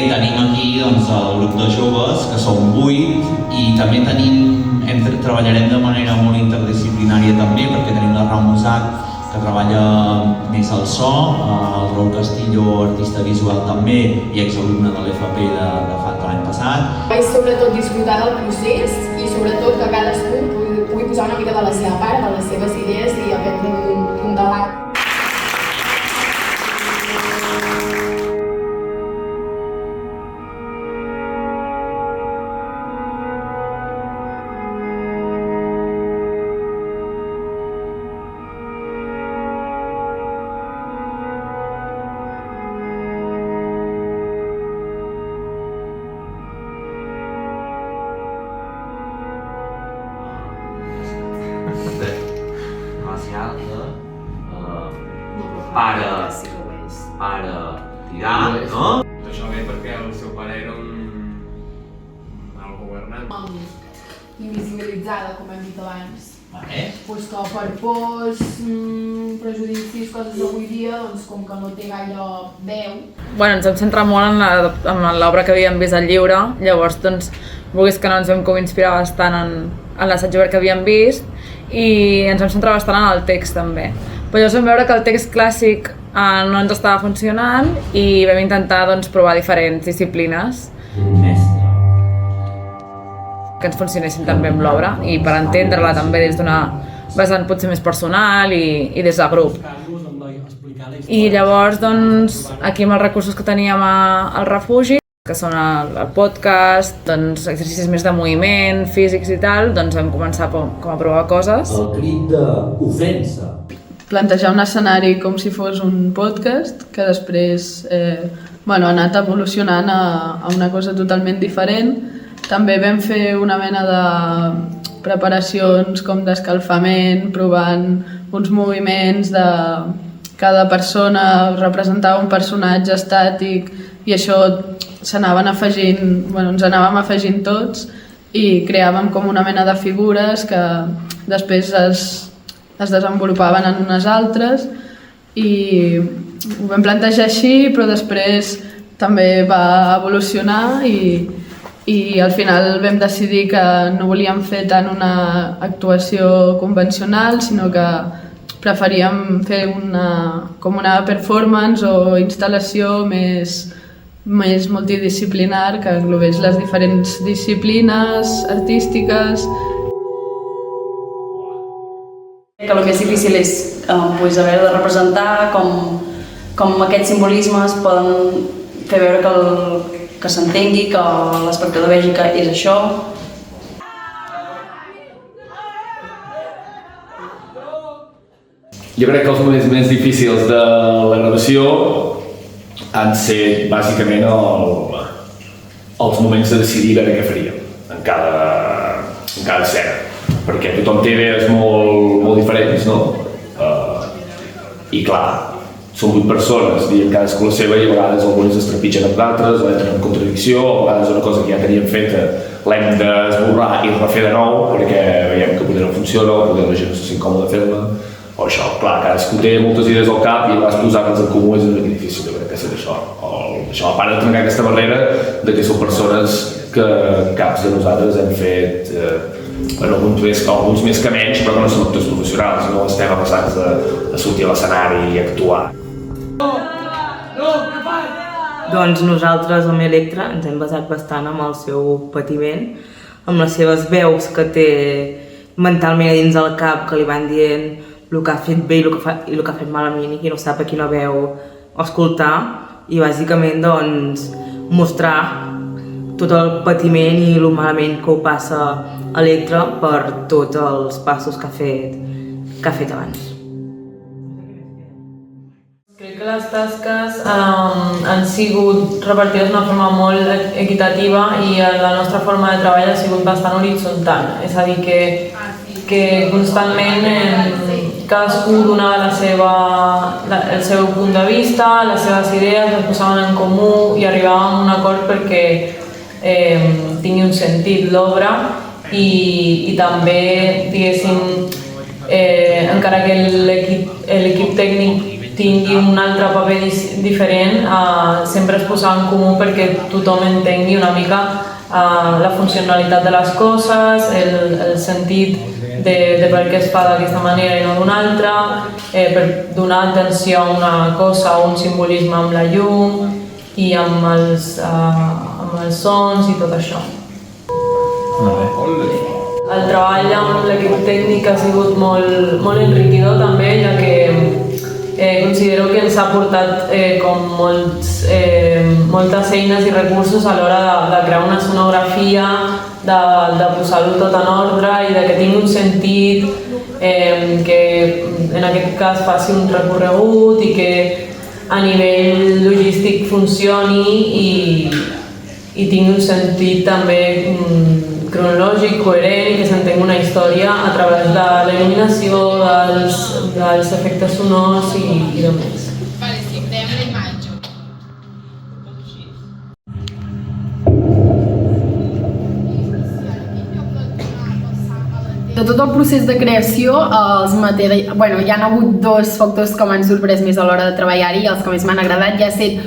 Tenim aquí el grup de joves, que són 8, i també treballarem de manera molt interdisciplinària també, perquè tenim la Raúl Musac, que treballa més el so, el Raúl Castillo, artista visual també, i exalumne de l'FP de l'any passat. És sobretot disfrutar del procés i sobretot que cadascú pugui posar una mica de la seva part, de les seves idees i aquest un debat. Pare tirar, no? Això ve perquè el seu pare era un alt governant. Invisibilitzada, com hem dit abans. Pues que per pors, prejudicis, coses d'avui dia, doncs com que no té gaire veu. Ens vam centrar molt en l'obra que havíem vist al llibre, llavors doncs, vulguis que no, ens vam inspirar bastant en l'assaig obert que havíem vist i ens vam centrar bastant en el text també. Però llavors vam veure que el text clàssic no ens estava funcionant i vam intentar provar diferents disciplines que ens funcionessin també amb l'obra i per entendre-la també des d'una vessant potser més personal i des de grup. I llavors, aquí amb els recursos que teníem al refugi, que són el podcast, exercicis més de moviment, físics i tal, vam començar com a provar coses. El crit d'ofensa. Plantejar un escenari com si fos un podcast, que després ha anat evolucionant a una cosa totalment diferent. També vam fer una mena de preparacions com d'escalfament, provant uns moviments de cada persona, representava un personatge estàtic i això ens anàvem afegint tots i creàvem com una mena de figures que després es desenvolupaven en unes altres i ho vam plantejar així, però després també va evolucionar i al final vam decidir que no volíem fer tant una actuació convencional, sinó que preferíem fer com una performance o instal·lació més multidisciplinar que englobés les diferents disciplines artístiques. Que el més difícil és haver de representar com aquests simbolismes poden fer veure que s'entengui, que l'espectador vegi que és això. Jo crec que els moments més difícils de la gravació han set bàsicament els moments de decidir veure què faríem en cada escena, perquè tothom té idees molt diferents, no? I clar, són 8 persones, diem cadascú la seva i a vegades algunes es trepitgen amb d'altres, o entren en contradicció, o a vegades una cosa que ja teníem feta l'hem d'esborrar i refer de nou perquè veiem que potser no funciona o potser la gent no se sent còmode a fer-la. O això, clar, cadascú té moltes idees al cap i a vegades posar-les en comú és una mica difícil, jo crec que és això. Això, a part de trencar aquesta barrera de que són persones que caps de nosaltres hem fet alguns més que menys, però que no són actors professionals, no estem avasats a sortir a l'escenari i actuar. Doncs nosaltres amb Electra ens hem basat bastant en el seu patiment, amb les seves veus que té mentalment a dins del cap, que li van dient el que ha fet bé i el que ha fet malament i qui no sap a quina veu escoltar, i bàsicament mostrar tot el patiment i el malament que ho passa Electra per tots els passos que ha fet abans. Crec Les tasques han sigut repartides d'una forma molt equitativa i la nostra forma de treball ha sigut bastant horitzontal. És a dir, que constantment cadascú donava el seu punt de vista, les seves idees, les posaven en comú i arribàvem a un acord perquè tingui un sentit l'obra i també, diguéssim, encara que l'equip tècnic tingui un altre paper diferent, sempre es posava en comú perquè tothom entengui una mica la funcionalitat de les coses, el sentit de per què es fa d'aquesta manera i no d'una altra, per donar atenció a una cosa o un simbolisme amb la llum i amb els sons i tot això. El treball amb l'equip tècnic ha sigut molt enriquidor també, ja que considero que ens ha portat com moltes eines i recursos a l'hora de crear una escenografia, de posar-ho tot en ordre i de que tingui un sentit, que en aquest cas faci un recorregut i que a nivell logístic funcioni i tingui un sentit també cronològic, coherent i que s'entengui una història a través de la il·luminació, dels efectes sonors i de més. Vale, sí, veiem la imatge. De tot el procés de creació, hi ha hagut dos factors que m'han sorprès més a l'hora de treballar-hi i els que més m'han agradat ja ha estat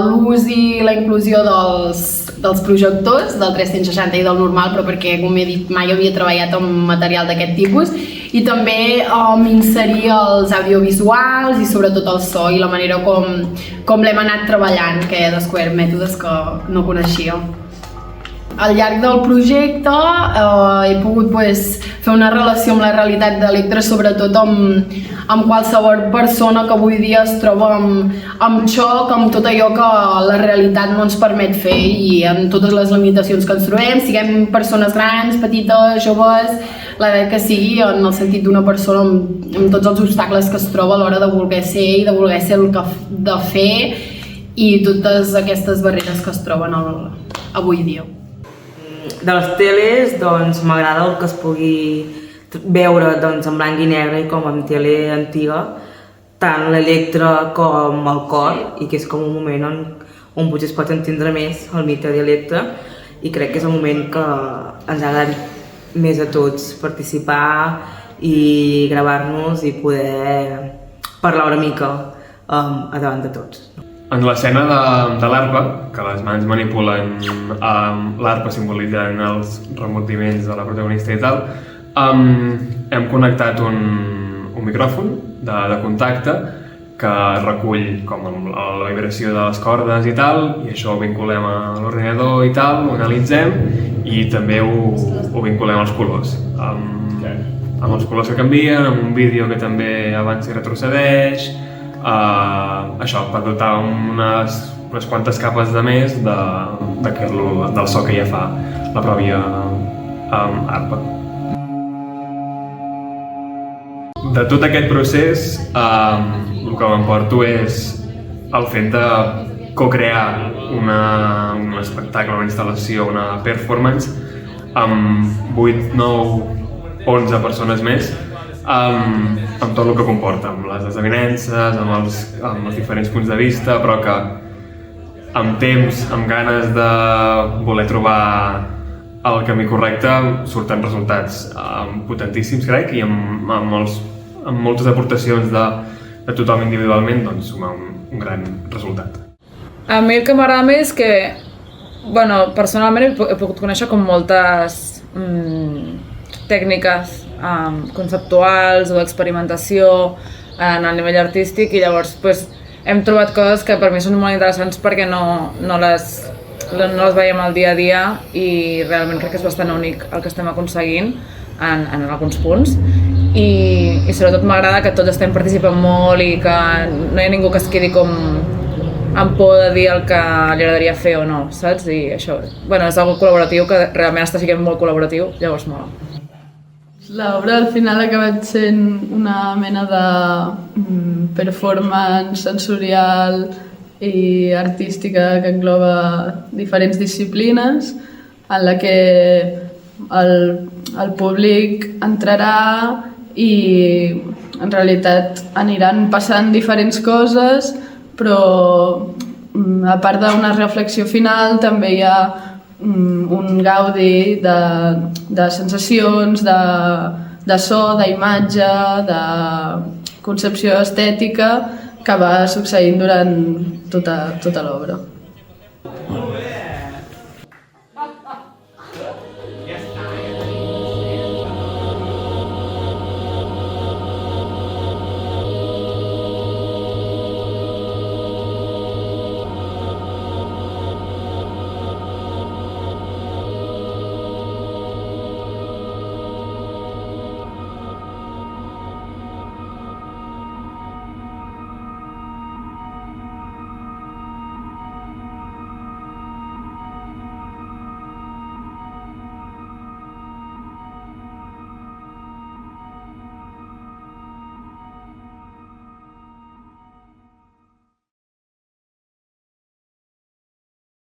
l'ús i la inclusió dels projectors, del 360 i del normal, però perquè, com he dit, mai havia treballat amb material d'aquest tipus, i també inserir els audiovisuals i sobretot el so i la manera com l'hem anat treballant, que he descobert mètodes que no coneixia. Al llarg del projecte he pogut fer una relació amb la realitat d'Electra, sobretot amb qualsevol persona que avui dia es troba amb xoc, amb tot allò que la realitat no ens permet fer i amb totes les limitacions que ens trobem, siguem persones grans, petites, joves, l'edat que sigui, en el sentit d'una persona amb tots els obstacles que es troba a l'hora de voler ser i de voler ser el que ha de fer i totes aquestes barreres que es troben avui dia. De les teles, doncs, m'agrada el que es pugui veure doncs, en blanc i negre i com en tele antiga, tant l'Electra com el cor, i que és com un moment on potser es pot entendre més el mite d'Electra, i crec que és el moment que ens ha agradat més a tots participar i gravar-nos i poder parlar una mica a davant de tots. En l'escena de l'arpa, que les mans manipulen l'arpa simbolitzant els remordiments de la protagonista i tal, hem connectat un micròfon de contacte que recull com la vibració de les cordes i tal, i això ho vinculem a l'ordinador i tal, ho analitzem i també ho vinculem als colors. Amb els colors que canvien, amb un vídeo que també avança i retrocedeix, això, per dotar unes quantes capes de més del so que ja fa la pròpia arpa. De tot aquest procés, el que m'emporto és el fet de co-crear un espectacle, una instal·lació, una performance amb 8, 9, 11 persones més, amb tot el que comporta, amb les desavinences, amb els diferents punts de vista, però que amb temps, amb ganes de voler trobar el camí correcte, surten resultats potentíssims, crec, i amb moltes aportacions de tothom individualment, doncs suma un gran resultat. A mi el que m'agrada més és que, personalment he pogut conèixer com moltes tècniques conceptuals o d'experimentació en el nivell artístic, i llavors hem trobat coses que per mi són molt interessants perquè no les veiem al dia a dia, i realment crec que és bastant únic el que estem aconseguint en alguns punts, i sobretot m'agrada que tots estem participant molt i que no hi ha ningú que es quedi com amb por de dir el que li agradaria fer o no, saps? I això, és algo col·laboratiu, que realment està sent molt col·laboratiu, llavors mola. L'obra al final ha acabat sent una mena de performance sensorial i artística que engloba diferents disciplines, en la que el públic entrarà i en realitat aniran passant diferents coses, però a part d'una reflexió final també hi ha un gaudi de sensacions, de so, d'imatge, de concepció estètica que va succeint durant tota l'obra.